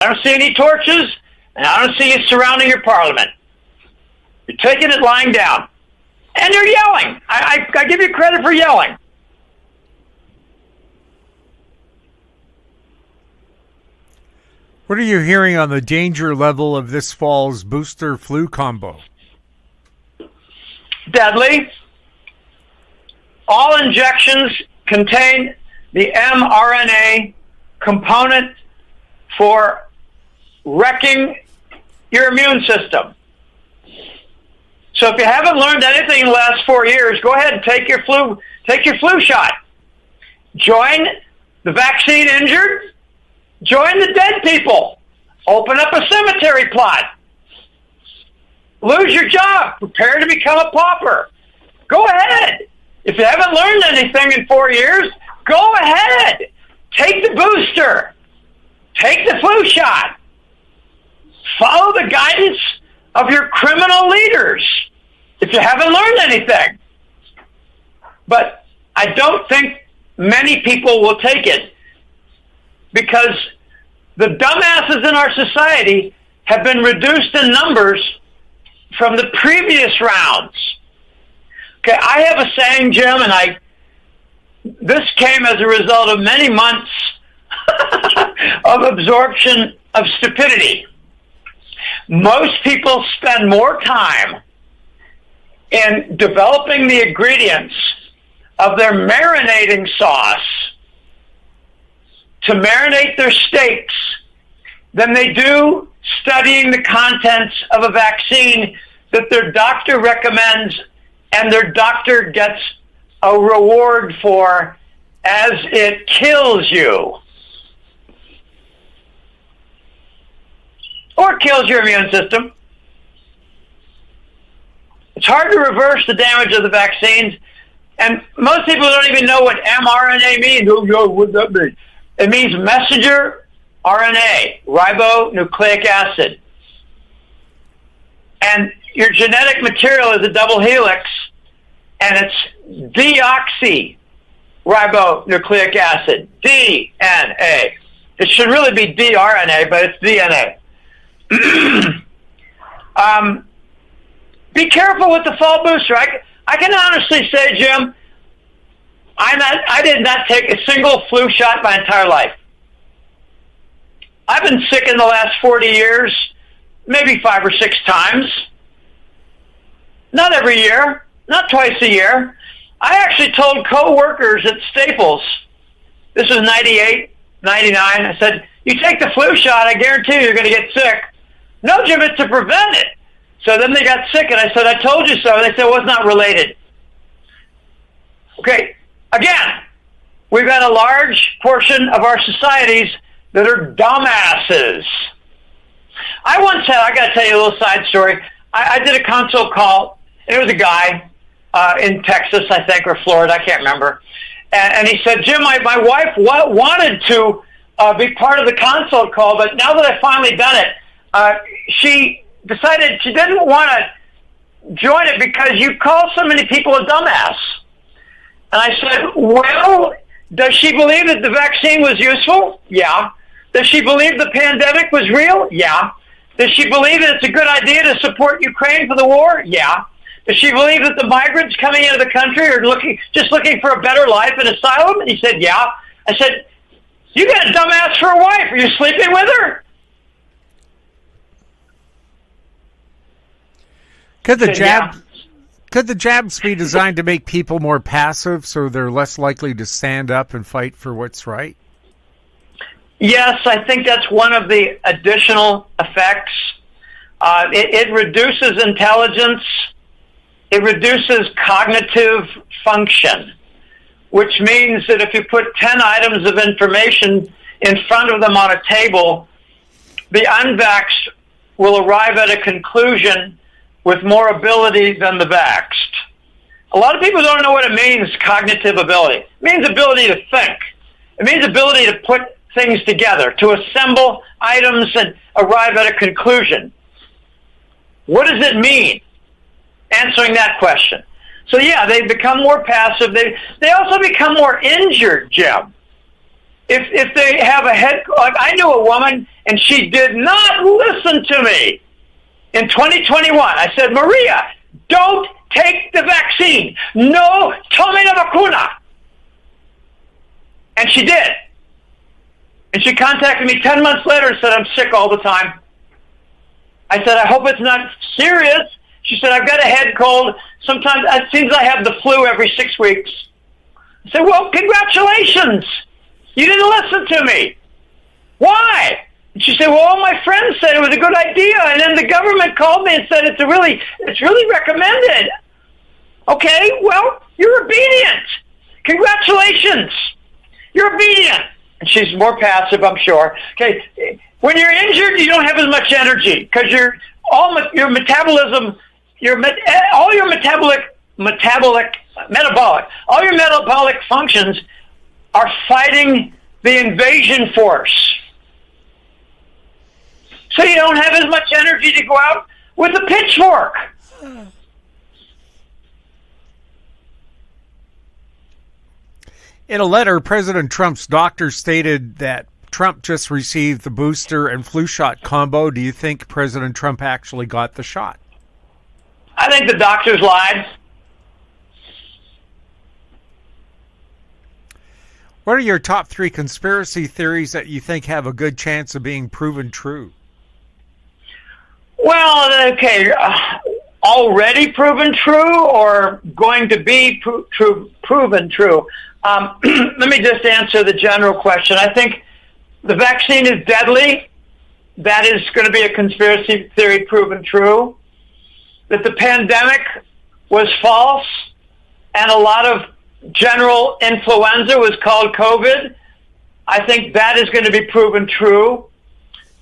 I don't see any torches, and I don't see you surrounding your parliament. You're taking it lying down. And you're yelling. I give you credit for yelling. What are you hearing on the danger level of this fall's booster flu combo? Deadly. All injections contain the mRNA component for wrecking your immune system. So if you haven't learned anything in the last 4 years, go ahead and take your flu shot. Join the vaccine injured. Join the dead people. Open up a cemetery plot. Lose your job. Prepare to become a pauper. Go ahead. If you haven't learned anything in 4 years, go ahead. Take the booster. Take the flu shot. Follow the guidance of your criminal leaders if you haven't learned anything. But I don't think many people will take it because the dumbasses in our society have been reduced in numbers from the previous rounds. Okay, I have a saying, Jim, and this came as a result of many months of absorption of stupidity. Most people spend more time in developing the ingredients of their marinating sauce to marinate their steaks than they do studying the contents of a vaccine that their doctor recommends and their doctor gets a reward for as it kills you. Or kills your immune system. It's hard to reverse the damage of the vaccines, and most people don't even know what mRNA means. What does that mean? It means messenger RNA, ribonucleic acid. And your genetic material is a double helix, and it's deoxyribonucleic acid, DNA. It should really be dRNA, but it's DNA. Be careful with the fall booster. I can honestly say, Jim, I did not take a single flu shot my entire life. I've been sick in the last 40 years, maybe 5 or 6 times. Not every year, not twice a year. I actually told co-workers at Staples, this was 98, 99, I said, you take the flu shot, I guarantee you're going to get sick. No, Jim, it's to prevent it. So then they got sick, and I said, I told you so. And they said, well, it's not related. Okay, again, we've got a large portion of our societies that are dumbasses. I once had, I got to tell you a little side story. I did a consult call, and it was a guy in Texas, I think, or Florida, I can't remember. And he said, Jim, my wife wanted to be part of the consult call, but now that I've finally done it, she decided she didn't want to join it because you call so many people a dumbass. And I said, well, does she believe that the vaccine was useful? Yeah. Does she believe the pandemic was real? Yeah. Does she believe that it's a good idea to support Ukraine for the war? Yeah. Does she believe that the migrants coming into the country are just looking for a better life and asylum? And he said, yeah. I said, you got a dumbass for a wife. Are you sleeping with her? Could the jabs be designed to make people more passive so they're less likely to stand up and fight for what's right? Yes, I think that's one of the additional effects. It reduces intelligence. It reduces cognitive function, which means that if you put 10 items of information in front of them on a table, the unvaxxed will arrive at a conclusion with more ability than the vaxxed. A lot of people don't know what it means, cognitive ability. It means ability to think. It means ability to put things together, to assemble items and arrive at a conclusion. What does it mean? Answering that question. So yeah, they become more passive. They also become more injured, Jim. if they have a head, like I knew a woman, and she did not listen to me. In 2021, I said, Maria, don't take the vaccine. No, tome la vacuna. And she did. And she contacted me 10 months later and said, I'm sick all the time. I said, I hope it's not serious. She said, I've got a head cold. Sometimes it seems I have the flu every 6 weeks. I said, well, congratulations. You didn't listen to me. Why? And she said, well, all my friends said it was a good idea. And then the government called me and said, it's really recommended. Okay, well, you're obedient. Congratulations. You're obedient. And she's more passive, I'm sure. Okay, when you're injured, you don't have as much energy because all your metabolic functions are fighting the invasion force. So you don't have as much energy to go out with a pitchfork. In a letter, President Trump's doctor stated that Trump just received the booster and flu shot combo. Do you think President Trump actually got the shot? I think the doctors lied. What are your top 3 conspiracy theories that you think have a good chance of being proven true? Well, okay, already proven true or going to be proven true? Let me just answer the general question. I think the vaccine is deadly. That is going to be a conspiracy theory proven true. That the pandemic was false and a lot of general influenza was called COVID. I think that is going to be proven true.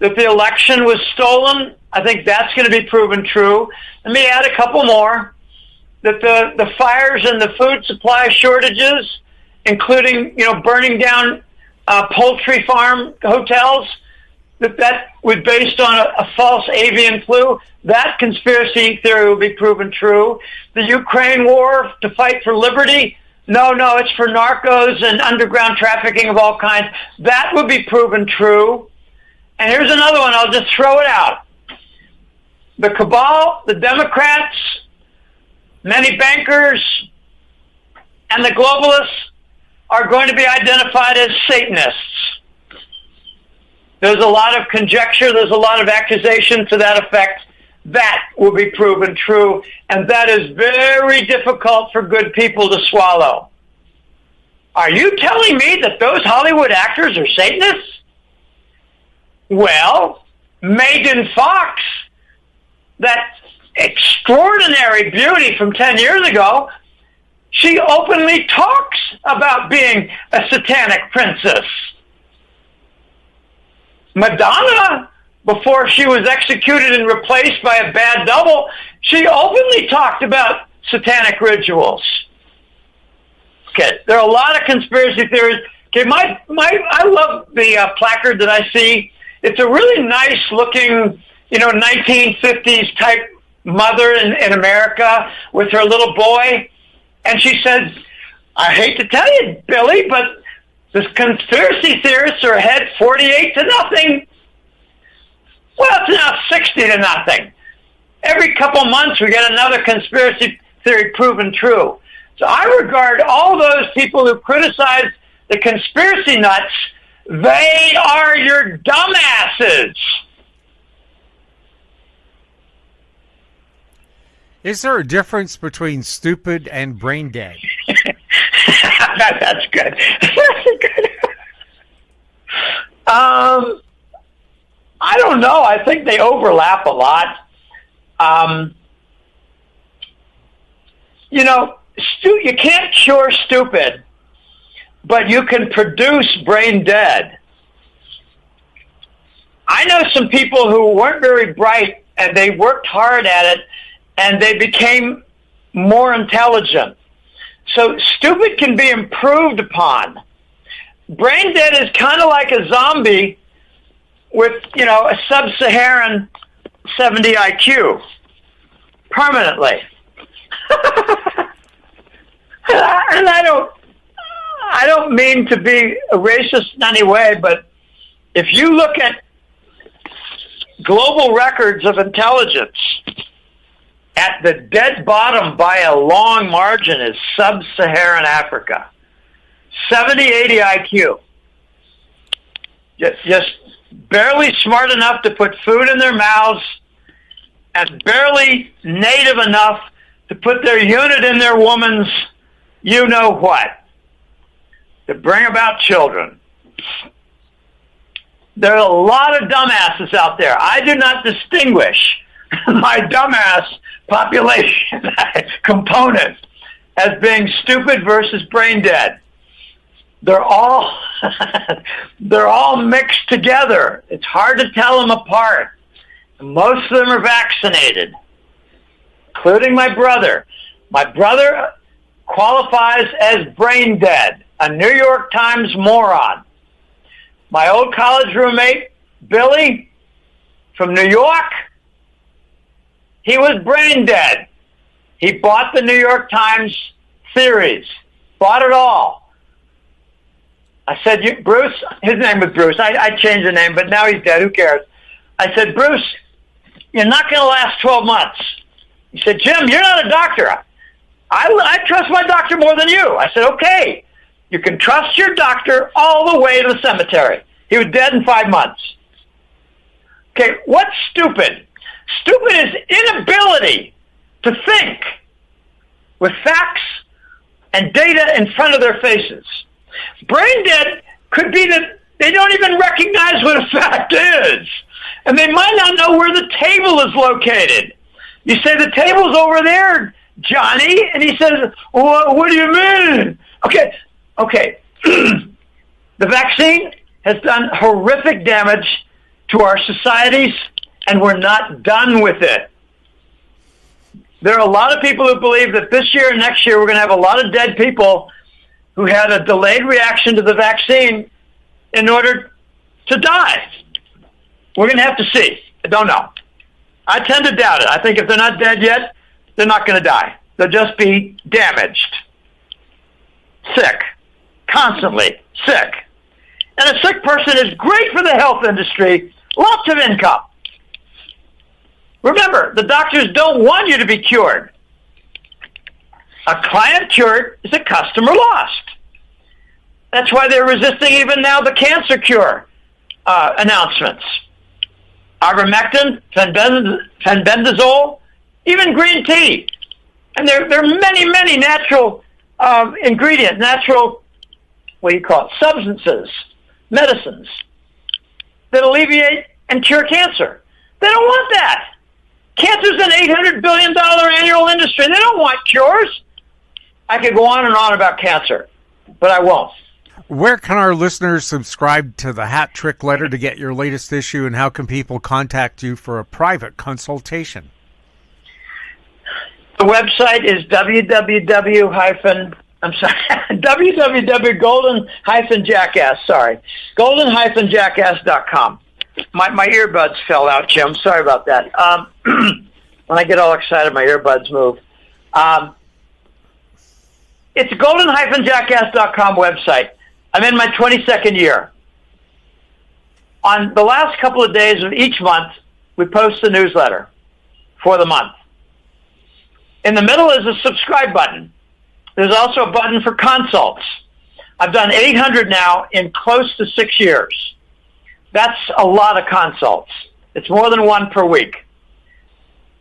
That the election was stolen. I think that's going to be proven true. Let me add a couple more. That the fires and the food supply shortages, including, burning down poultry farm hotels, that was based on a false avian flu. That conspiracy theory will be proven true. The Ukraine war to fight for liberty, no, it's for narcos and underground trafficking of all kinds. That would be proven true. And here's another one. I'll just throw it out. The cabal, the Democrats, many bankers, and the globalists are going to be identified as Satanists. There's a lot of conjecture. There's a lot of accusation to that effect. That will be proven true, and that is very difficult for good people to swallow. Are you telling me that those Hollywood actors are Satanists? Well, Megan Fox, that extraordinary beauty from 10 years ago, she openly talks about being a satanic princess. Madonna, before she was executed and replaced by a bad double, she openly talked about satanic rituals. Okay, there are a lot of conspiracy theories. Okay, I love the placard that I see. It's a really nice looking, 1950s type mother in America with her little boy. And she says, I hate to tell you, Billy, but the conspiracy theorists are ahead 48-0. Well, it's now 60-0. Every couple months we get another conspiracy theory proven true. So I regard all those people who criticize the conspiracy nuts, they are your dumbasses. Is there a difference between stupid and brain dead? That's good. That's good. I don't know. I think they overlap a lot. You can't cure stupid, but you can produce brain dead. I know some people who weren't very bright, and they worked hard at it, and they became more intelligent. So stupid can be improved upon. Brain dead is kind of like a zombie with, a sub-Saharan 70 IQ permanently. And I don't mean to be a racist in any way, but if you look at global records of intelligence, at the dead bottom by a long margin is sub-Saharan Africa. 70, 80 IQ. Just barely smart enough to put food in their mouths and barely native enough to put their unit in their woman's you-know-what, to bring about children. There are a lot of dumbasses out there. I do not distinguish my dumbass population component as being stupid versus brain dead. They're all they're all mixed together. It's hard to tell them apart. Most of them are vaccinated, including my brother. My brother qualifies as brain dead, a New York Times moron. My old college roommate, Billy, from New York, he was brain dead. He bought the New York Times theories, bought it all. I said, Bruce, his name was Bruce. I changed the name, but now he's dead. Who cares? I said, Bruce, you're not going to last 12 months. He said, Jim, you're not a doctor. I trust my doctor more than you. I said, okay, you can trust your doctor all the way to the cemetery. He was dead in 5 months. Okay, what's stupid? Stupid is inability to think with facts and data in front of their faces. Brain dead could be that they don't even recognize what a fact is. And they might not know where the table is located. You say, the table's over there, Johnny. And he says, well, what do you mean? Okay. The vaccine has done horrific damage to our societies, and we're not done with it. There are a lot of people who believe that this year and next year we're going to have a lot of dead people who had a delayed reaction to the vaccine in order to die. We're going to have to see. I don't know. I tend to doubt it. I think if they're not dead yet, they're not going to die. They'll just be damaged. Sick. Constantly sick. And a sick person is great for the health industry. Lots of income. Remember, the doctors don't want you to be cured. A client cured is a customer lost. That's why they're resisting even now the cancer cure announcements. Ivermectin, fenbendazole, even green tea. And there are many, many natural ingredients, substances, medicines that alleviate and cure cancer. They don't want that. Cancer's an $800 billion annual industry. They don't want cures. I could go on and on about cancer, but I won't. Where can our listeners subscribe to the Hat Trick Letter to get your latest issue, and how can people contact you for a private consultation? The website is golden-jackass.com. My earbuds fell out, Jim. Sorry about that. When I get all excited, my earbuds move. It's a golden-jackass.com website. I'm in my 22nd year. On the last couple of days of each month, we post the newsletter for the month. In the middle is a subscribe button. There's also a button for consults. I've done 800 now in close to 6 years. That's a lot of consults. It's more than one per week.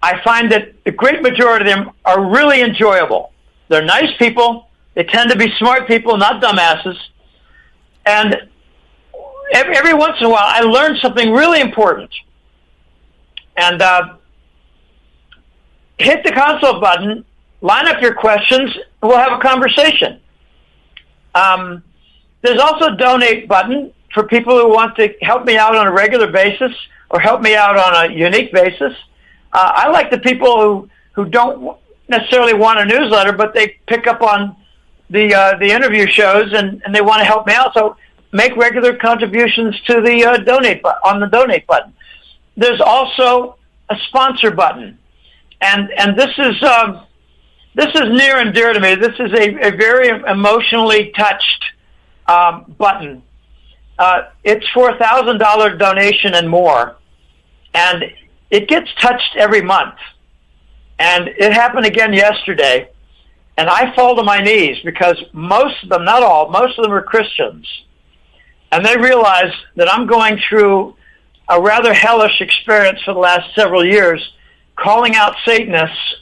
I find that the great majority of them are really enjoyable. They're nice people. They tend to be smart people, not dumbasses. And every once in a while, I learn something really important. And hit the consult button, line up your questions, and we'll have a conversation. There's also a donate button for people who want to help me out on a regular basis or help me out on a unique basis. I like the people who don't necessarily want a newsletter, but they pick up on the interview shows and they want to help me out. So make regular contributions to the donate donate button. There's also a sponsor button, and this is near and dear to me. This is a very emotionally touched button. It's for $1,000 donation and more, and it gets touched every month. And it happened again yesterday, and I fall to my knees because most of them, not all, most of them are Christians, and they realize that I'm going through a rather hellish experience for the last several years, calling out Satanists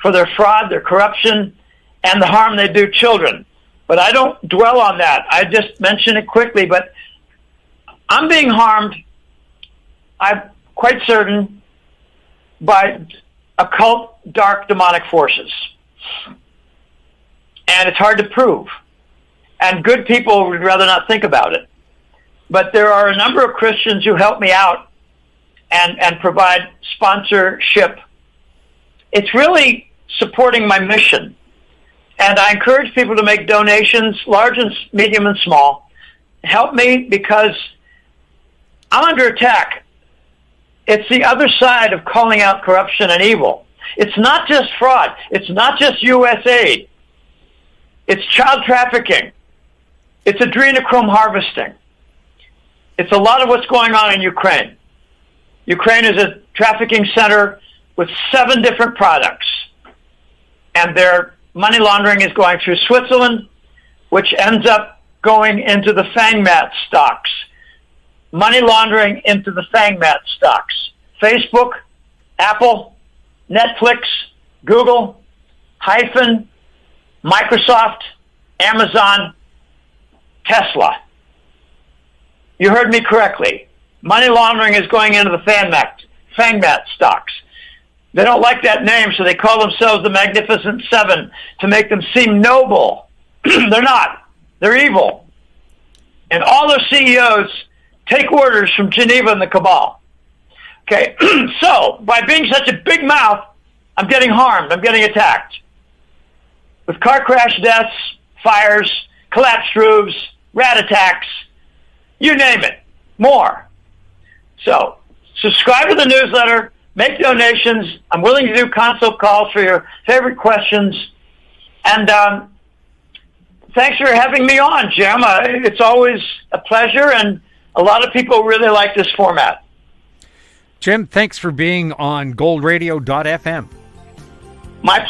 for their fraud, their corruption, and the harm they do children. But I don't dwell on that. I just mention it quickly. But I'm being harmed, I'm quite certain, by occult, dark, demonic forces. And it's hard to prove. And good people would rather not think about it. But there are a number of Christians who help me out and provide sponsorship. It's really supporting my mission. And I encourage people to make donations, large and medium and small. Help me because I'm under attack. It's the other side of calling out corruption and evil. It's not just fraud. It's not just USAID. It's child trafficking. It's adrenochrome harvesting. It's a lot of what's going on in Ukraine. Ukraine is a trafficking center with 7 different products. And their money laundering is going through Switzerland, which ends up going into the FANGMAT stocks. Money laundering into the FANGMAT stocks. Facebook, Apple, Netflix, Google, Hyphen, Microsoft, Amazon, Tesla. You heard me correctly. Money laundering is going into the FANGMAT stocks. They don't like that name, so they call themselves the Magnificent Seven to make them seem noble. They're not. They're evil. And all their CEOs take orders from Geneva and the cabal. Okay, so by being such a big mouth, I'm getting harmed. I'm getting attacked. With car crash deaths, fires, collapsed roofs, rat attacks, you name it, more. So subscribe to the newsletter. Make donations. I'm willing to do consult calls for your favorite questions. And thanks for having me on, Jim. It's always a pleasure, and a lot of people really like this format. Jim, thanks for being on goldradio.fm. My